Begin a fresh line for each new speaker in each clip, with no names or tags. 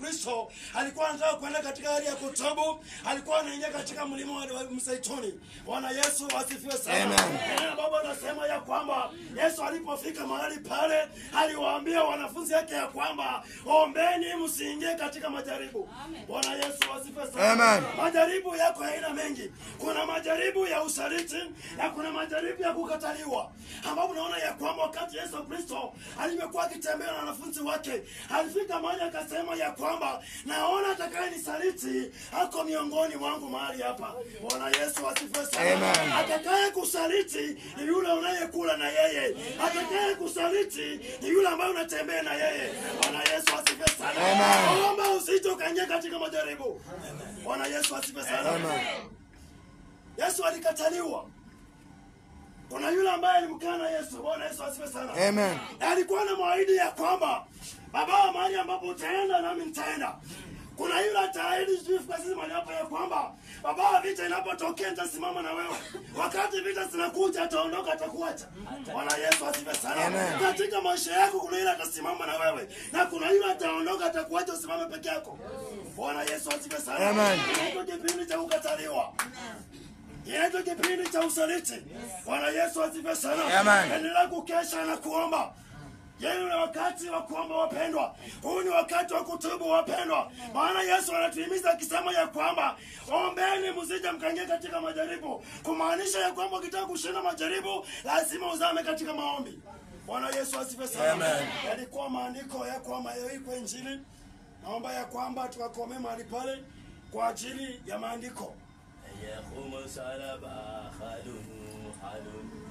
Kristo alikuwa anataka kwenda katika hali ya kutubu, alikuwa anaingia katika mlima wa Mzeituni. Bwana Yesu asifiwe sana. Amen. Baba anasema ya kwamba Yesu alipofika mahali pale aliwaambia wanafunzi wake ya kwamba ombeni msiingie katika majaribu. Bwana Yesu asifiwe sana. Amen. Majaribu yako aina mengi. Kuna majaribu ya usaliti na kuna majaribu ya kukataliwa. Ambapo unaona ya kwamba wakati Yesu Kristo alivyokuwa akitembea na wanafunzi wake, alifika mahali akasema ya kwamba naona atakayenisaliti ako miongoni mwangu mahali hapa. Bwana Yesu asifiwe sana. Atakaye kusaliti ni yule unayekula na yeye. Atakaye kusaliti ni yule ambaye unatembea na yeye. Bwana Yesu asifiwe sana. Omba usije ukaingia katika majaribu. Bwana Yesu asifiwe sana. Yesu alikataliwa. Kuna yule ambaye alimkana Yesu. Bwana Yesu asifiwe sana. Amen. Na alikuwa na maahidi ya kwamba Baba, mahali ambapo utaenda nami nitaenda. Kuna yule ataahidi kwa sisi mahali hapa ya kwamba Baba, vita inapotokea nitasimama na wewe. Wakati vita zinakuja ataondoka, atakuacha. Bwana Yesu asifiwe sana. Katika maisha yako kuna yule atasimama na wewe na kuna yule ataondoka, atakuacha usimame peke yako. Bwana Yesu asifiwe sana. Amen. Ndio kipindi cha kukataliwa. Ndio kipindi cha usaliti. Bwana Yesu asifiwe sana. Endelea kukesha na kuomba. Yeye ni wakati wa kuomba wapendwa. Huu ni wakati wa kutubu wapendwa. Maana Yesu anatuhimiza akisema ya kwamba ombeni msije mkaingia katika majaribu. Kumaanisha ya kwamba ukitaka kushinda majaribu lazima uzame katika maombi. Bwana Yesu asifiwe sana. Amen. Yalikuwa maandiko ya kwamba iko Injili. Naomba ya kwamba tukakome mahali pale kwa ajili ya maandiko.
Yaqumu salaba khalunu halun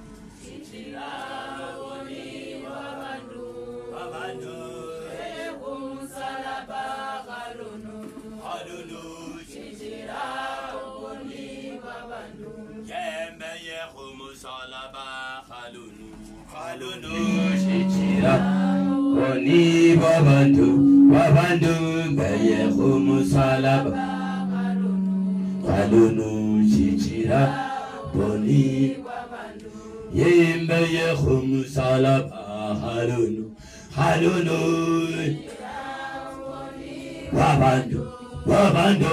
Yembe yehum salaba halunu wabandu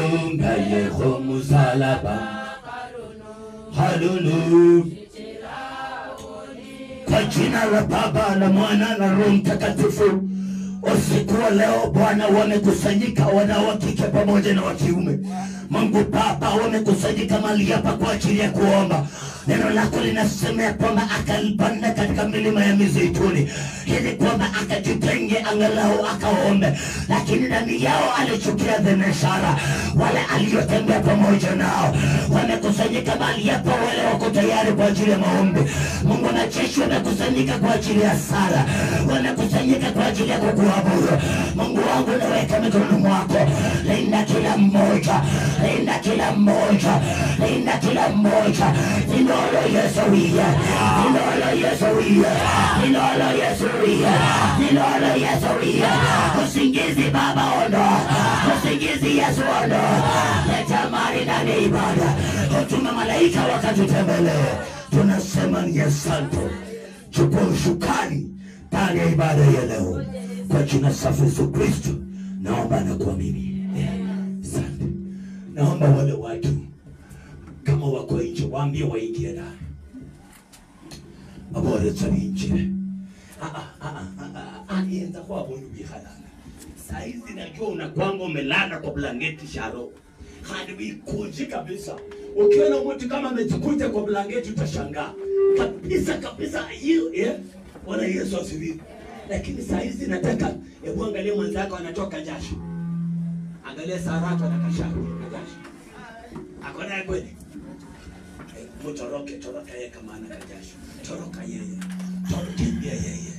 yehum salaba halunu. Kwa jina la Baba na Mwana na Roho Mtakatifu, usiku wa leo Bwana wamekusanyika wanawake pamoja na wa kiume. Mungu Baba wamekusanyika mahali hapa kwa ajili ya kuomba. Neno lako linasema ya kwamba akalipanda katika milima ya Mizeituni ili kwamba akajitenge angalau akaombe, lakini ndani yao alichukia dheneshara. Wale aliotembea pamoja nao wamekusanyika mahali hapa, wale wako tayari kwa ajili ya maombi. Mungu na jeshi wamekusanyika kwa ajili ya sala, wamekusanyika kwa ajili ya kukuabudu. Mungu wangu naweka mikononi mwako, linda kila mmoja, linda kila mmoja, linda kila mmoja. Inolo Yesuia, inolo Yesuia, inolo Yesuia, inolo Yesuia. Usingizi Baba ondoa, usingizi Yesu ondoa. Leta mali ndani ibada, utuma malaika wakatutembelee. Tunasema ni asante, chukua ushukani ndani ya ibada ya leo. Kwa jina safi Yesu Kristo naomba na kuamini. Asante. Naomba wale watu kama wako nje waambie waingie ndani. Abore tsaninje. Nienda kwa bondu bihalala. Saizi najua unakwanga umelala kwa blanketi sharo. Hadi wikuji kabisa. Ukiona mtu kama amejikunja kwa blanketi utashangaa. Kabisa hiyo Bwana Yesu asifiwe. Lakini saizi nataka hebu angalia mwanzako anatoka jasho. Angalia Saratu anakashauri na jasho. Akona kweli. Toroka yeye kama ana kajasho. Toroka yeye. Kimbia yeye.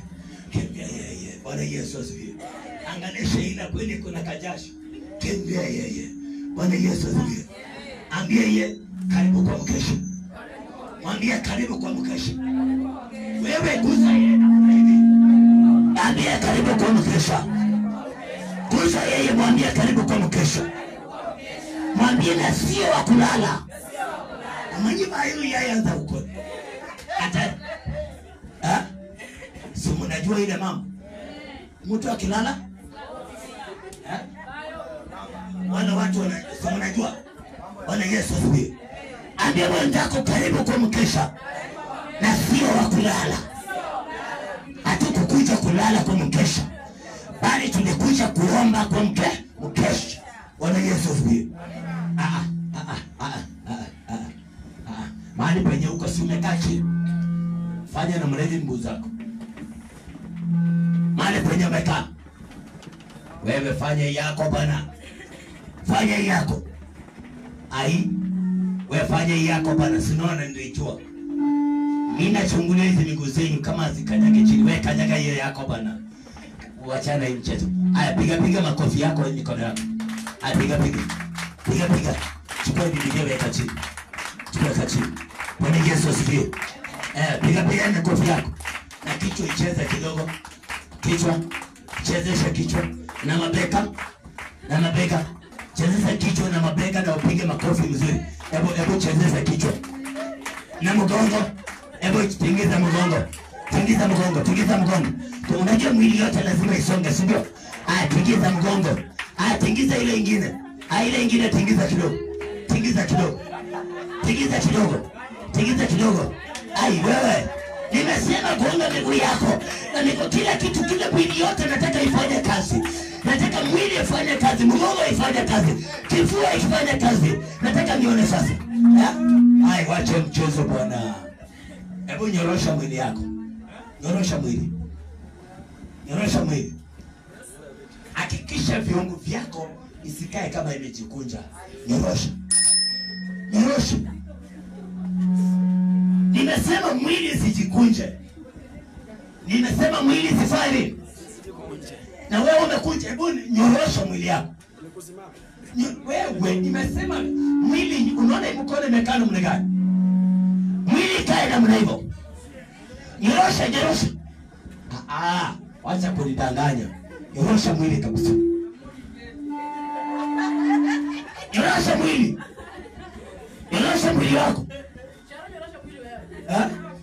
Kimbia yeye. Bwana Yesu asifiwe. Angalia Sheila kweli kuna kajasho. Kimbia yeye. Bwana Yesu asifiwe. Ambia yeye karibu kwa mkesha. Mwambie karibu kwa mkesha. Wewe gusa yeye na hivi. Ambia karibu kwa mkesha. Gusa yeye, mwambie karibu kwa mkesha. Mwambie na sio wa kulala. Mwenye bayo yeye anza uko. Hata si mnajua ile mama. Mtu akilala watu wanajua. Bwana Yesu asifiwe. Ambia mwenzako karibu kwa mkesha na sio wa kulala. Hatukukuja kulala kwa mkesha, bali tulikuja kuomba kwa mkesha. Bwana Yesu asifiwe. Mahali penye uko si umekaa chini, fanya na mlezi mguu zako. Mahali penye umekaa wewe, fanya yako bwana, fanya yako. Wewe fanya yako bwana, sinaona ndio ichua. Mimi nachungulia hizi miguu zenu kama zikanyage chini, wewe kanyaga hiyo yako bwana. Uachana hii mchezo. Aya, piga makofi yako kwenye mikono yako. Aya, piga. Chukua Biblia weka chini. Chukua chini. Bwana Yesu asifiwe. Piga na kofi yako. Na kichwa icheze kidogo. Kichwa. Chezesha kichwa na mabega. Chezesha kichwa na mabega na upige makofi mzuri. Hebu chezesha kichwa. Na mgongo. Hebu tingiza mgongo. Tingiza mgongo. Unajua mwili yote lazima isonge, si ndio? Aya, tingiza mgongo. Aya, tingiza ile ingine. Ile ingine tingiza kidogo. Tingiza kidogo. Wewe, nimesema gonga miguu yako. Na niko kila kitu, kila mwili yote nataka ifanye kazi. Nataka mwili ifanye kazi, mgongo ifanye kazi, kifua ifanye kazi. Nataka nione sasa. Wacha mchezo bwana. Hebu nyorosha mwili yako. Nyorosha mwili. Hakikisha viungo vyako isikae kama imejikunja. Nyorosha. Nimesema mwili sijikunje. Nimesema mwili sifanye. Na wewe umekunja, hebu nyorosha mwili yako. Wewe nimesema mwili, unaona mkono imekaa namna gani? Mwili kae namna hivyo. Nyorosha. Wacha kunidanganya. Nyorosha mwili kabisa. Nyorosha mwili wako.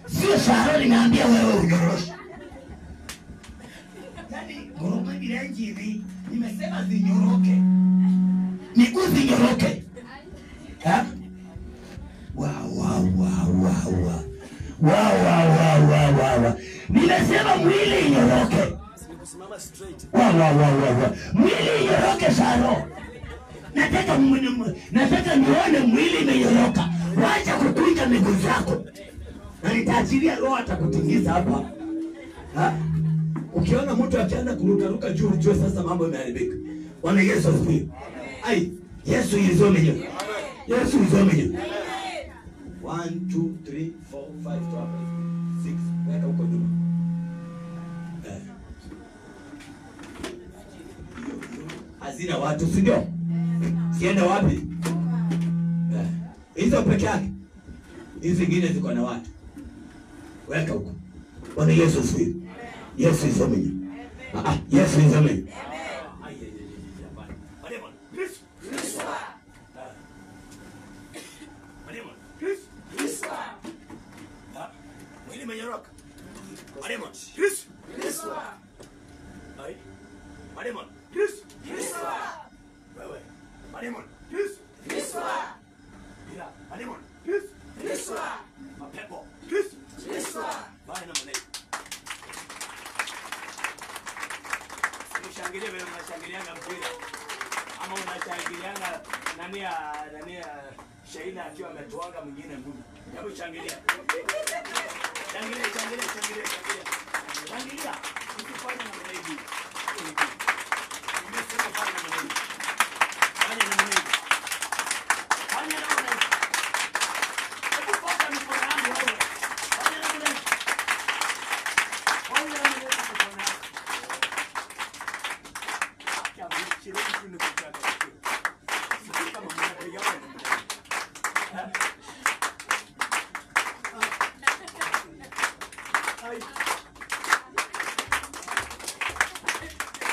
Sio Sharo nimeambia wewe unyoroshe. Yaani ngoma bila hivi nimesema zinyoroke. Miguu zinyoroke. Wow. Nimesema mwili inyoroke. Mwili inyoroke Sharo. Nataka nione mwili imenyoroka. Wacha kukunja miguu zako. Na nitaachilia roho atakutingiza hapa. Ukiona mtu akianza kurukaruka juu, ujue sasa mambo yameharibika. Bwana Yesu asifiwe. Yesu izomenya. 1 2 3 4 5 6 weka huko nyuma. Hazina watu, si ndio? Sienda wapi? Hizo peke yake. Hizi zingine ziko na watu. Weka huko. Bwana Yesu asifiwe. Yesu izomenya. Yesu izomenya.
Shangilia vile mnashangilianga mpira. Ama unashangilianga nani ya Shaina akiwa ametuanga mwingine ngumu. Hebu shangilia. Shangilia. Usifanye namna hivi. Nimesema fanya namna hivi. Fanya namna hivi. Hebu pata mikono yangu wewe. Fanya namna hivi.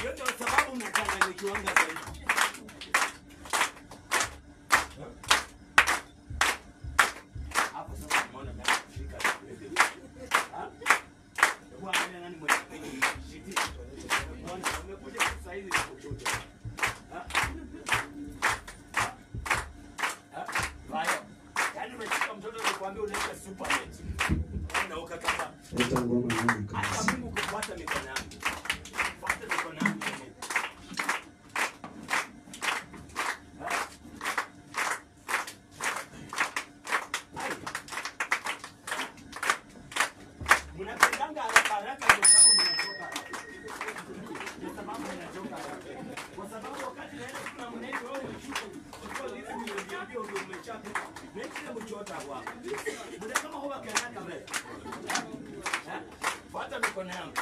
Yote kwa sababu mnachanganyikiwanga zaidi. Hapo sasa unaona kama kufika hivi. Kwa nani mwenye shiti? Unaona umekuja sasa hivi kuchocha.
ngoma nyingi
Hata
kabisa.
Mungu kufuata mikono yangu. Fuata mikono yangu. Mnapendanga haraka haraka ndio sababu mnachoka. Ndio sababu mnachoka. Kwa sababu wakati naenda kuna mnene wewe umechuka. Kwa hiyo ndio umechapa. Nenda mchota hapo. Ndio kama huwa kanaka mbele. Fuata mikono yangu.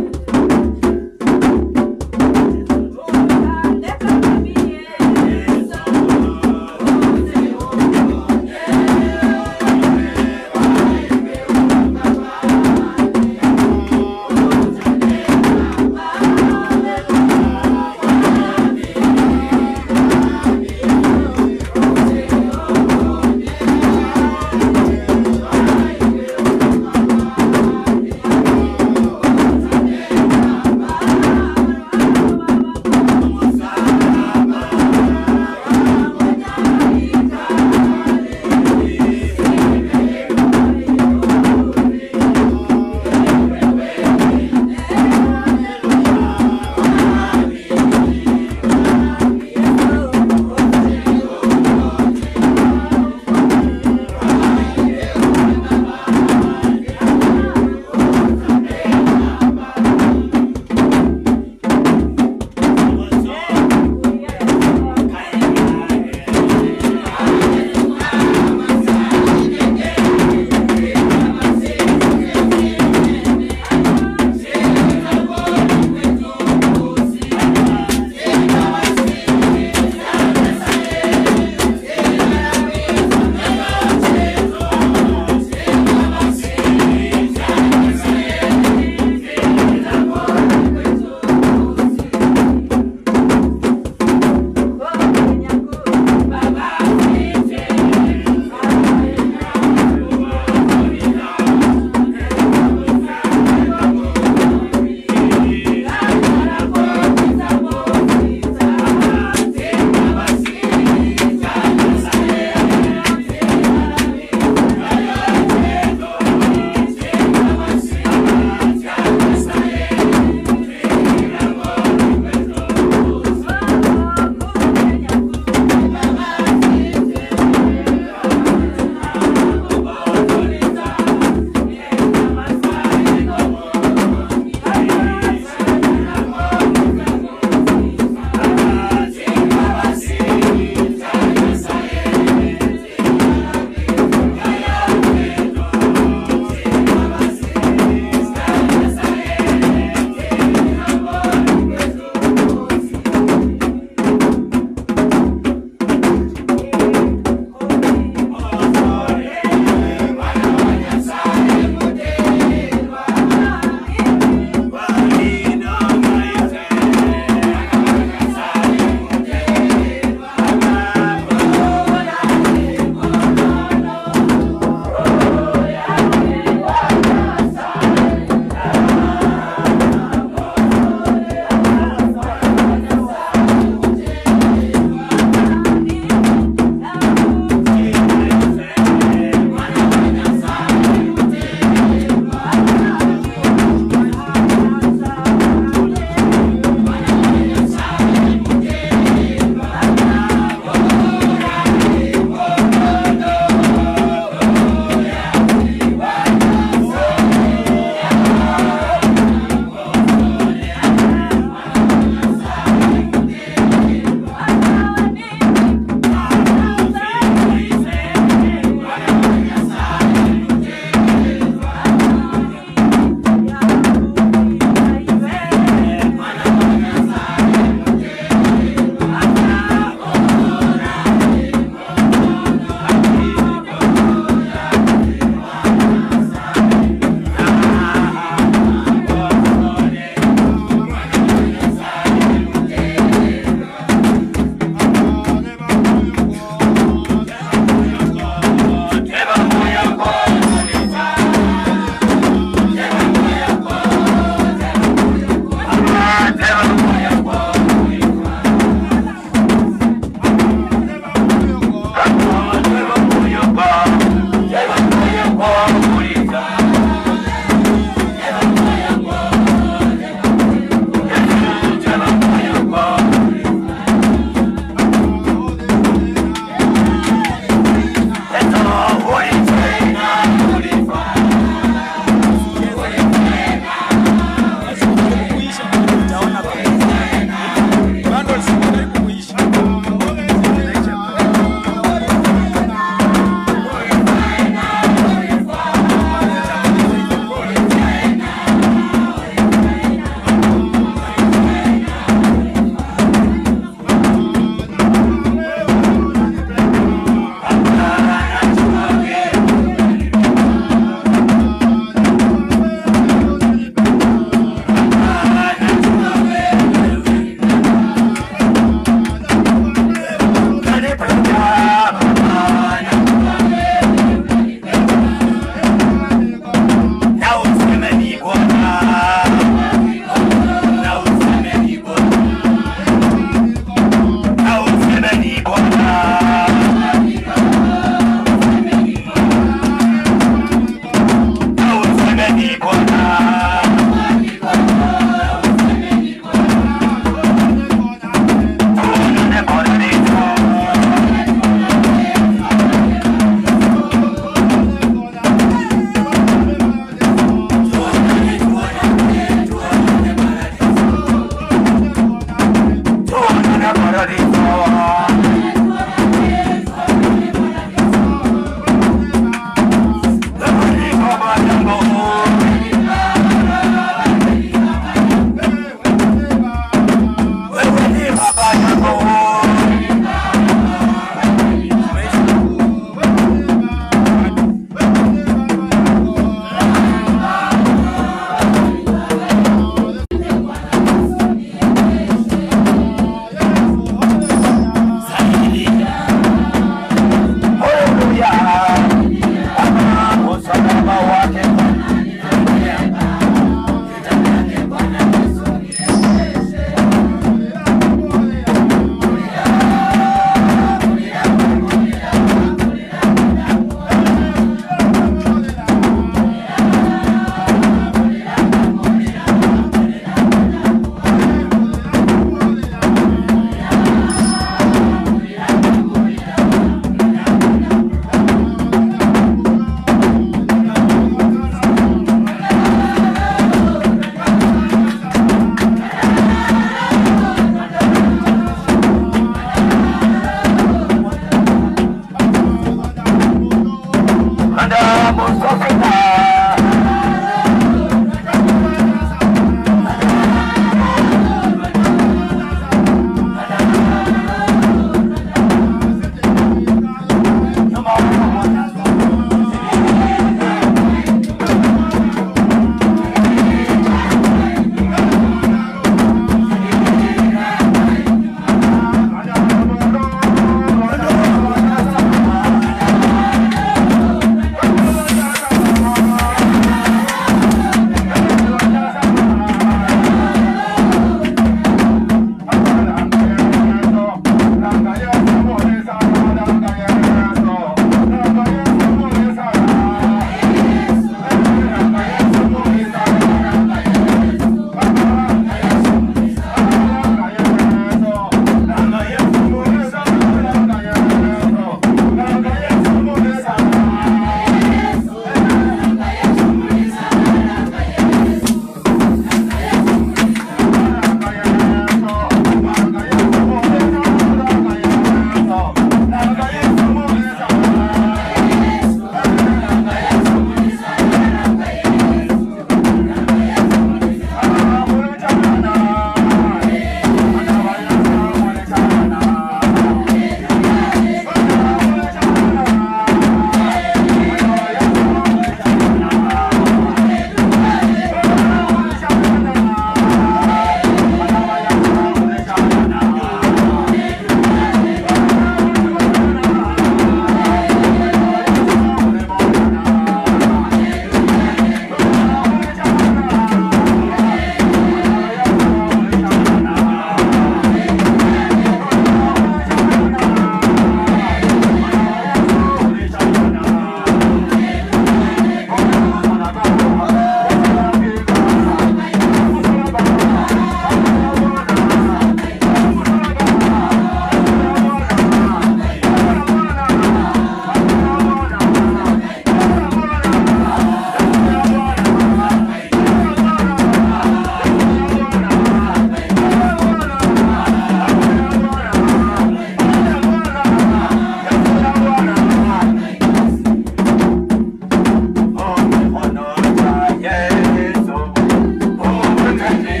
Yes,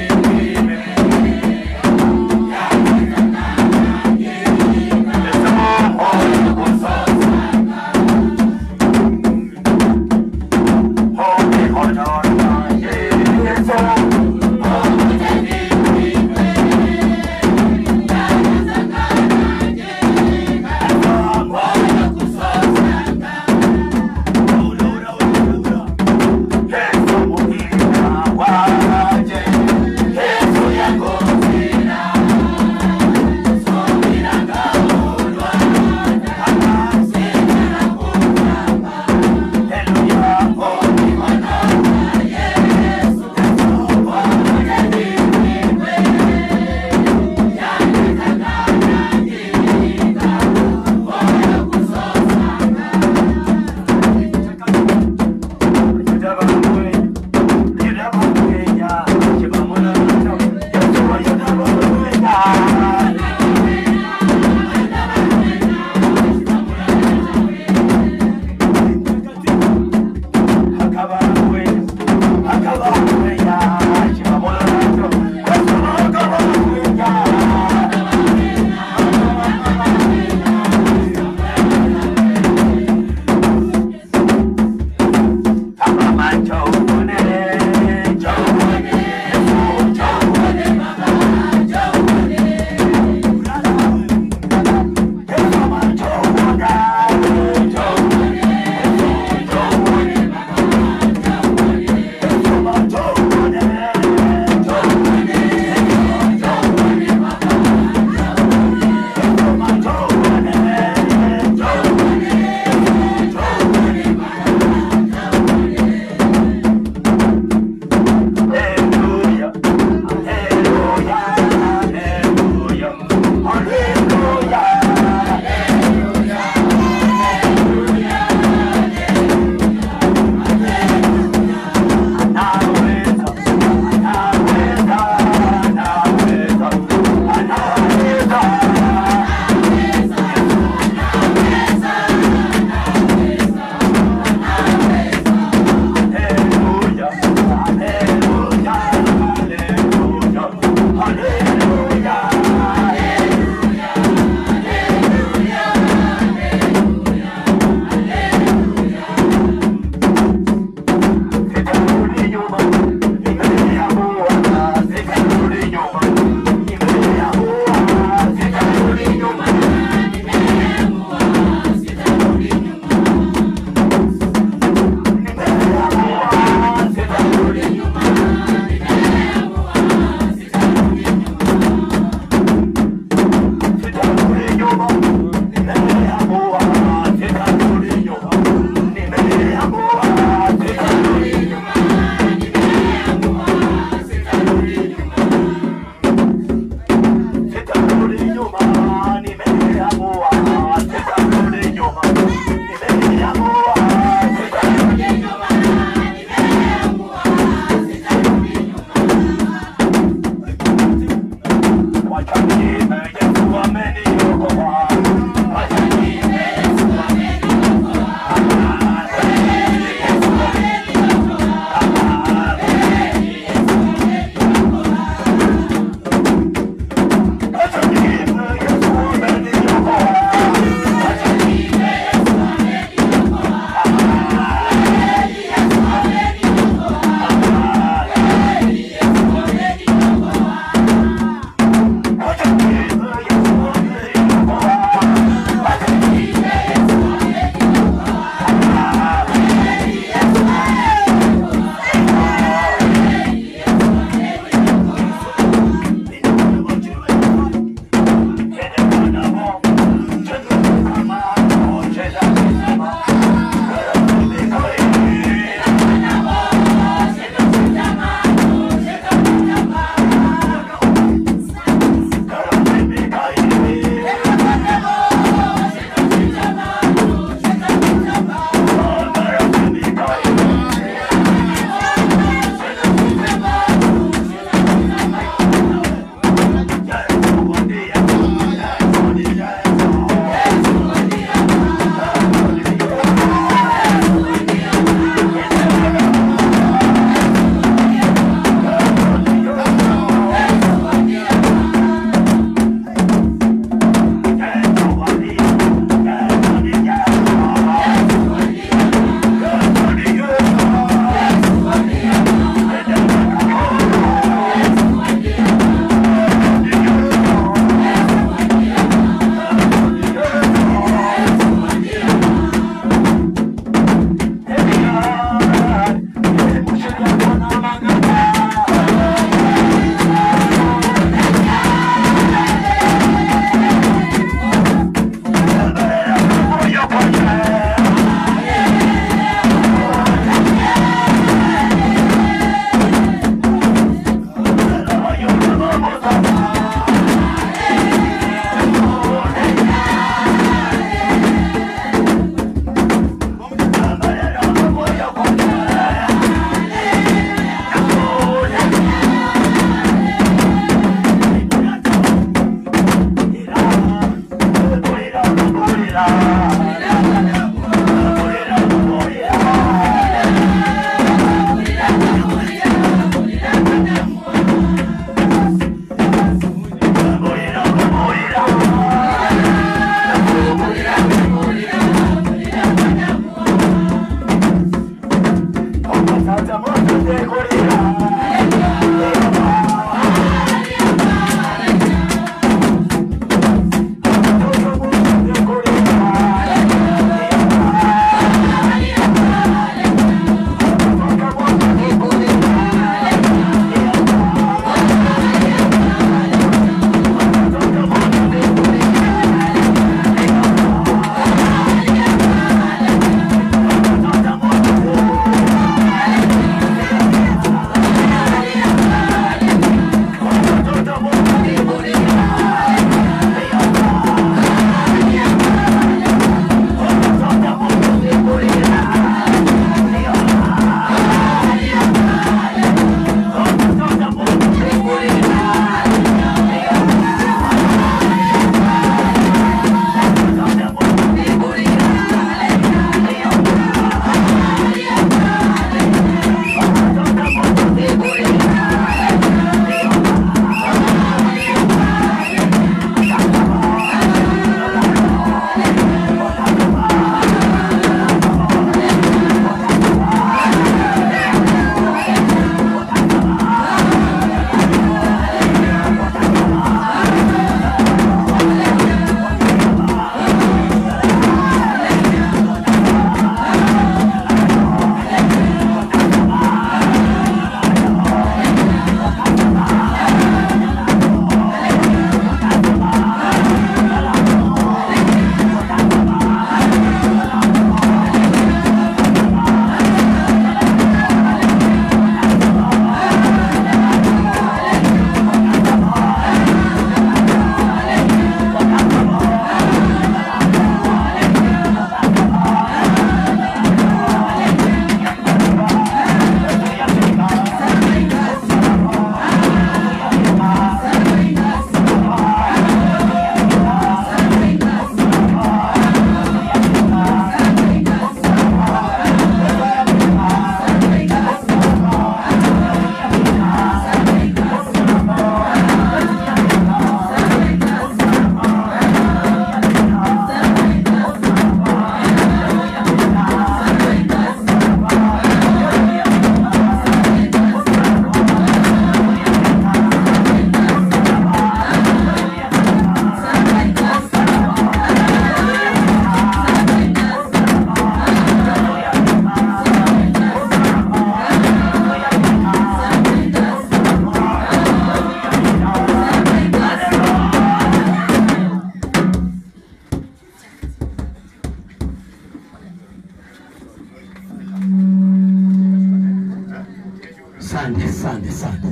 Asante.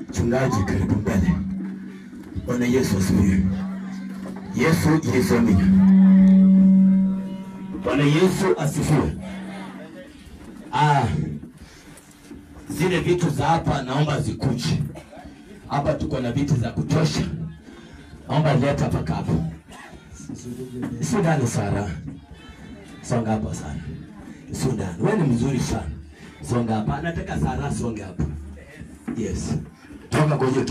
Mchungaji karibu mbele. Bwana Yesu asifiwe. Yesu amina. Bwana Yesu asifiwe. Zile vitu za hapa naomba zikuje. Hapa tuko na vitu za kutosha. Naomba leta hapa hapo. Sudan Sara. Songa hapa sana. Sudan, wewe ni mzuri sana. Songa hapa. Nataka Sara songa hapa. Yes. Toka kwenye